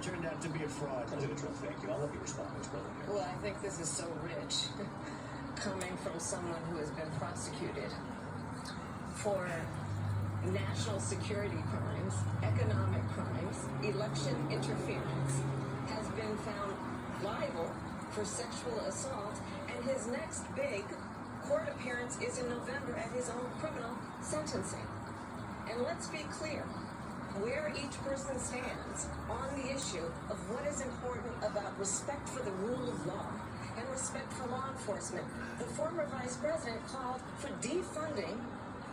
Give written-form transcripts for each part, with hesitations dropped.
turned out to be a fraud. President Trump, thank you. I'll let you respond, Vice President. Well, I think this is so rich, coming from someone who has been prosecuted for national security crimes, economic crimes, election interference, has been found liable for sexual assault, and his next big court appearance is in November at his own criminal sentencing. And let's be clear, where each person stands on the issue of what is important about respect for the rule of law and respect for law enforcement. The former vice president called for defunding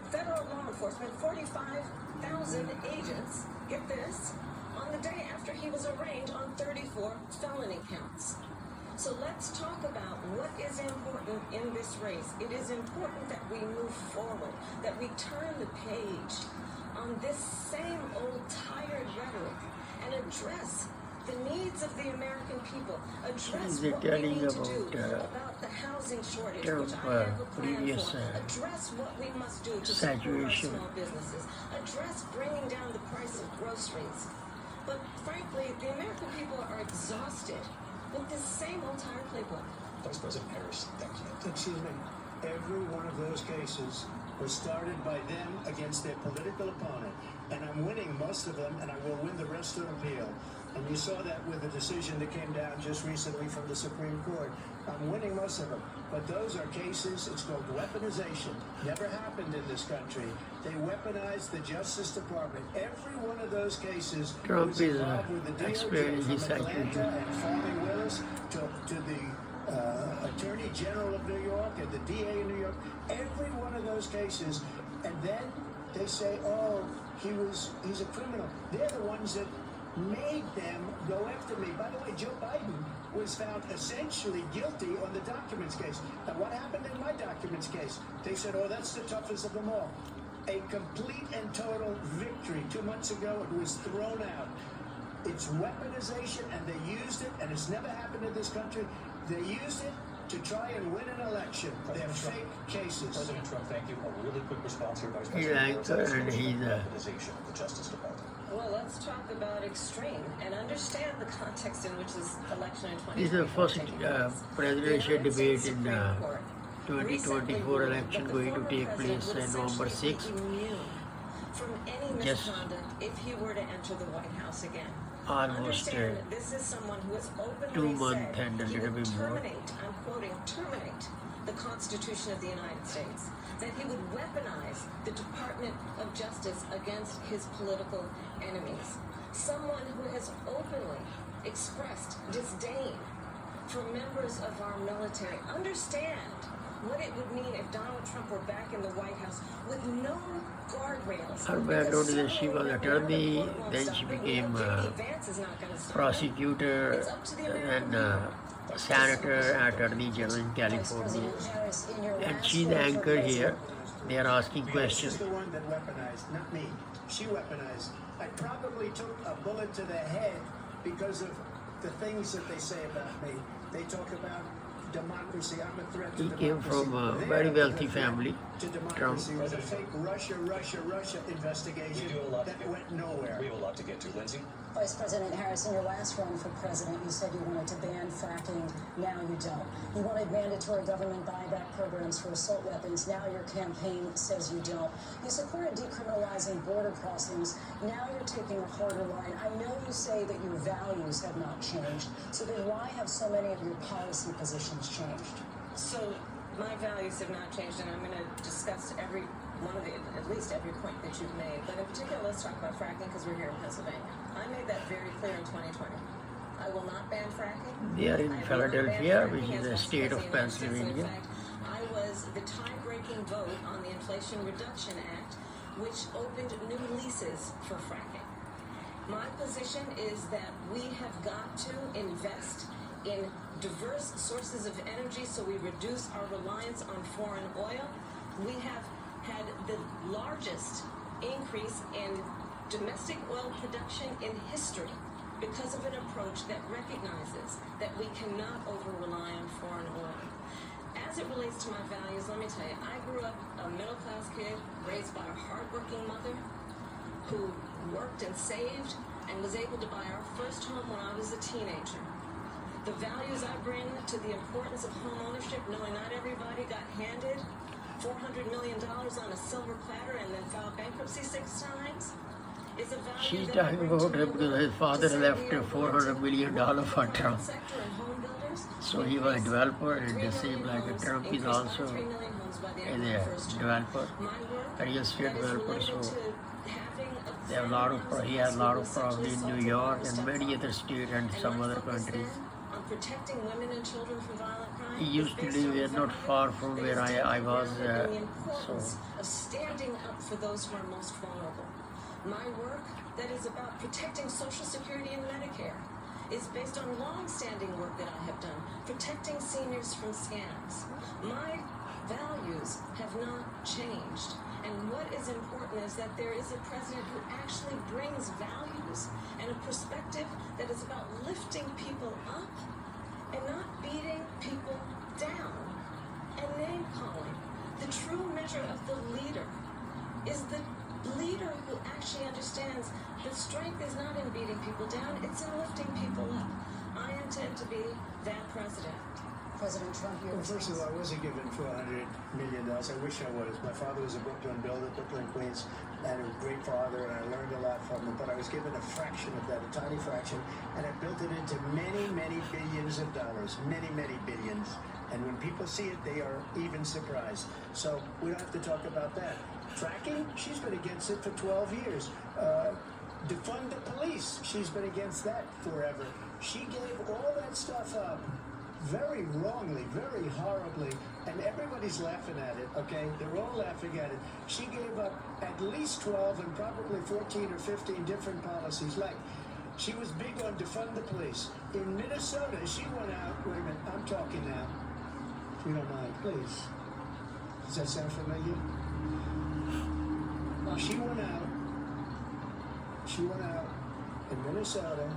federal law enforcement, 45,000 agents, get this, on the day after he was arraigned on 34 felony counts. So let's talk about what is important in this race. It is important that we move forward, that we turn the page on this same old tired rhetoric and address the needs of the American people, address what we need to do about the housing shortage, which I have a plan for, address what we must do to support our small businesses, address bringing down the price of groceries. But frankly, the American people are exhausted with this same old tired playbook. Vice President Harris, thank you. Excuse me. Every one of those cases was started by them against their political opponent. And I'm winning most of them, and I will win the rest on appeal. And you saw that with the decision that came down just recently from the Supreme Court. I'm winning most of them. But those are cases, it's called weaponization. Never happened in this country. They weaponized the Justice Department. Every one of those cases was involved with the DOJ, from Atlanta and Farley Willis to the Attorney General of New York and the DA in New York. Every one of those cases. And then they say, oh, he's a criminal. They're the ones that made them go after me. By the way, Joe Biden was found essentially guilty on the documents case. And what happened in my documents case? They said, oh, that's the toughest of them all. A complete and total victory. 2 months ago, it was thrown out. It's weaponization, and they used it, and it's never happened in this country. They used it to try and win an election. They're fake cases. President Trump, thank you. A really quick response here, Vice He's President. anchor and he's Weaponization of the Justice Department. Well, let's talk about extreme and understand the context in which this election in 2020 This is the first presidential debate in 2024 election going to take place on November 6th. From any misconduct if he were to enter the White House again. Almost Understand that this is someone who has 2 openly months said and a he little would bit more. terminate, I'm quoting, terminate the Constitution of the United States, that he would weaponize the Department of Justice against his political enemies. Someone who has openly expressed disdain for members of our military. Understand what it would mean if Donald Trump were back in the White House with no guardrails. Her background is that she was attorney, then she became prosecutor and senator, attorney general in California. And she's the anchor here. They are asking questions. She's the one that weaponized, not me. She weaponized. I probably took a bullet to the head because of the things that they say about me. They talk about democracy. I'm a threat to democracy. He came from a very wealthy family. To democracy was a fake Russia investigation that went nowhere. We have a lot to get to. Lindsay? Vice President Harris, in your last run for president, you said you wanted to ban fracking. Now you don't. You wanted mandatory government buyback programs for assault weapons. Now your campaign says you don't. You supported decriminalizing border crossings. Now you're taking a harder line. I know you say that your values have not changed. So then why have so many of your policy positions changed? So my values have not changed, and I'm going to discuss every one of at least every point that you've made. But in particular, let's talk about fracking because we're here in Pennsylvania. I made that very clear in 2020. I will not ban fracking. They are in Philadelphia, which is the state of Pennsylvania. In fact, I was the tie-breaking vote on the Inflation Reduction Act, which opened new leases for fracking. My position is that we have got to invest in diverse sources of energy so we reduce our reliance on foreign oil. We have had the largest increase in domestic oil production in history because of an approach that recognizes that we cannot over-rely on foreign oil. As it relates to my values, let me tell you, I grew up a middle-class kid raised by a hardworking mother who worked and saved and was able to buy our first home when I was a teenager. The values I bring to the importance of home ownership, knowing not everybody got handed $400 million on a silver platter and then filed bankruptcy 6 times, is a value She's that I talking bring to about my it because work his father to say left we are $400 million for Trump. sector and home builders. So he was a developer, and it seems like Trump is also a developer, a real estate developer. So they have a lot of, he has a lot of property in New York and many other states and some other countries. On protecting women and children from violent crime. He used to live here not far from where I was. The importance of standing up for those who are most vulnerable. My work that is about protecting Social Security and Medicare is based on long-standing work that I have done, protecting seniors from scams. My values have not changed. And what is important is that there is a president who actually brings values and a perspective that is about lifting people up and not beating people down and name-calling. The true measure of the leader is the leader who actually understands that strength is not in beating people down, it's in lifting people up. I intend to be that president. President Trump, your Well, first of all, I wasn't given $400 million. I wish I was. My father was a Brooklyn builder, Brooklyn, Queens, and a great father, and I learned a lot from him. But I was given a fraction of that, a tiny fraction, and I built it into many, many billions of dollars, many, many billions. And when people see it, they are even surprised. So we don't have to talk about that. Fracking, she's been against it for 12 years. Defund the police, she's been against that forever. She gave all that stuff up very wrongly, very horribly, and everybody's laughing at it, okay? They're all laughing at it. She gave up at least 12 and probably 14 or 15 different policies. Like, she was big on defund the police. In Minnesota, she went out, wait a minute, I'm talking now, if you don't mind, please. Does that sound familiar? She went out in Minnesota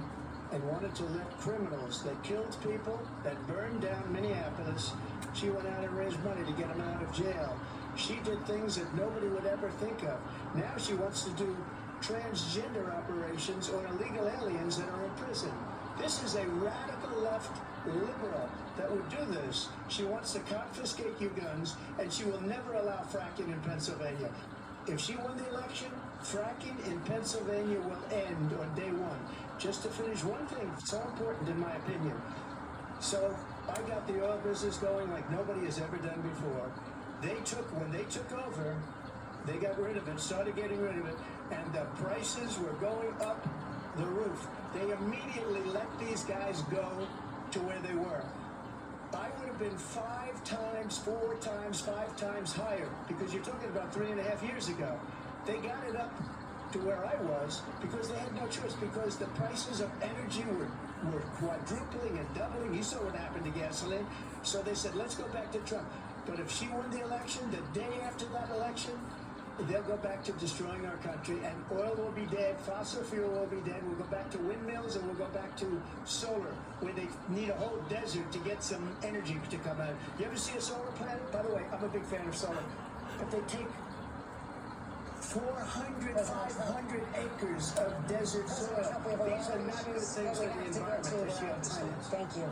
and wanted to let criminals that killed people, that burned down Minneapolis, she went out and raised money to get them out of jail. She did things that nobody would ever think of. Now she wants to do transgender operations on illegal aliens that are in prison. This is a radical left liberal that would do this. She wants to confiscate your guns, and she will never allow fracking in Pennsylvania. If she won the election, fracking in Pennsylvania will end on day 1. Just to finish one thing, so important in my opinion. So I got the oil business going like nobody has ever done before. When they took over, they got rid of it, started getting rid of it, and the prices were going up the roof. They immediately let these guys go to where they were. I would have been 5 times, 4 times, 5 times higher, because you're talking about 3.5 years ago. They got it up to where I was because they had no choice, because the prices of energy were quadrupling and doubling. You saw what happened to gasoline. So they said, let's go back to Trump. But if she won the election, the day after that election, they'll go back to destroying our country, and oil will be dead, fossil fuel will be dead, we'll go back to windmills, and we'll go back to solar, where they need a whole desert to get some energy to come out. You ever see a solar plant? By the way, I'm a big fan of solar, but they take 400, 500 acres of desert soil. These are not good things for the environment. Thank you.